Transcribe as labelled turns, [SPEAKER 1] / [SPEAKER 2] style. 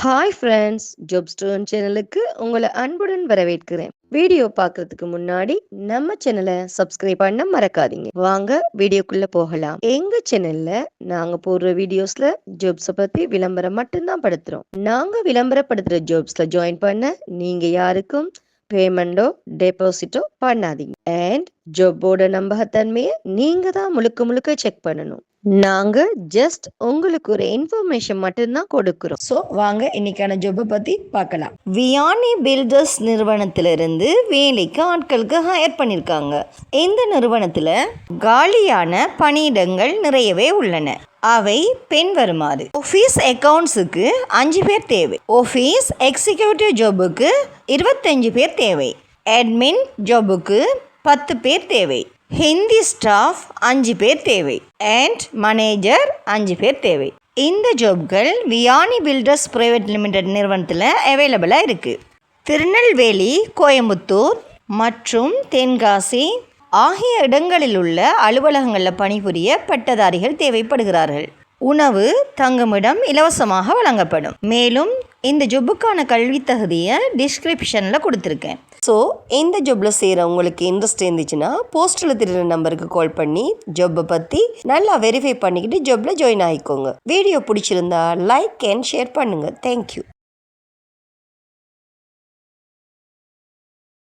[SPEAKER 1] Hi friends, job stone சேனலுக்கு உங்களை அன்புடன் வரவேற்கிறேன். வீடியோ பார்க்கறதுக்கு முன்னாடி நம்ம சேனலை சப்ஸ்கிரைப் பண்ண மறக்காதீங்க. வாங்க வீடியோக்குள்ள போகலாம். எங்க சேனல்ல நாங்க போடுற வீடியோஸ்ல ஜாப்ஸை பத்தி விளம்பரம் மட்டும்தான் படுத்துறோம். நாங்க விளம்பரப்படுத்துற ஜாப்ஸ்ல ஜாயின் பண்ண நீங்க யாருக்கும் பேமெண்டோ டெபாசிட்டோ பண்ணாதீங்க. அண்ட் ஜாப்போட நம்பகத்தன்மையை நீங்க தான் முழுக்க முழுக்க செக் பண்ணணும். நாங்க ஜஸ்ட் உங்களுக்கு ஒரு இன்ஃபர்மேஷன் மட்டும்தான் கொடுக்கிறோம். ஸோ வாங்க இன்னைக்கான ஜாப்பை பத்தி பார்க்கலாம். வியானி பில்டர்ஸ் நிறுவனத்திலிருந்து வேலைக்கு ஆட்களுக்கு ஹையர் பண்ணியிருக்காங்க. இந்த நிறுவனத்தில் காலியான பணியிடங்கள் நிறையவே உள்ளன. அவை பின்வருமாறு: ஆஃபீஸ் அக்கவுண்ட்ஸுக்கு 5 பேர் தேவை. ஆஃபீஸ் எக்ஸிக்யூட்டிவ் ஜாபுக்கு 25 பேர் தேவை. அட்மின் ஜாபுக்கு 10 பேர் தேவை. ஹிந்தி ஸ்டாஃப் 5 பேர் தேவை. அண்ட் மேனேஜர் 5 பேர் தேவை. இந்த ஜாப்கள் வியானி பில்டர்ஸ் பிரைவேட் லிமிடெட் நிறுவனத்தில் அவைலபிளாக இருக்குது. திருநெல்வேலி, கோயம்புத்தூர் மற்றும் தென்காசி ஆகிய இடங்களில் உள்ள அலுவலகங்களில் பணிபுரிய பட்டதாரிகள் தேவைப்படுகிறார்கள். உணவு, தங்குமிடம் இலவசமாக வழங்கப்படும். மேலும் இந்த ஜொப்புக்கான கல்வி தகுதியை டிஸ்கிரிப்ஷனில் கொடுத்துருக்கேன். ஸோ இந்த ஜாப்பில் செய்கிறவங்களுக்கு இன்ட்ரெஸ்ட் இருந்துச்சுன்னா போஸ்ட்டில் தெரியுற நம்பருக்கு கால் பண்ணி ஜாப்பை பற்றி நல்லா வெரிஃபை பண்ணிக்கிட்டு ஜாப்பில் ஜாயின் ஆகிக்கோங்க. வீடியோ பிடிச்சிருந்தா லைக் அண்ட் ஷேர் பண்ணுங்கள். தேங்க்யூ.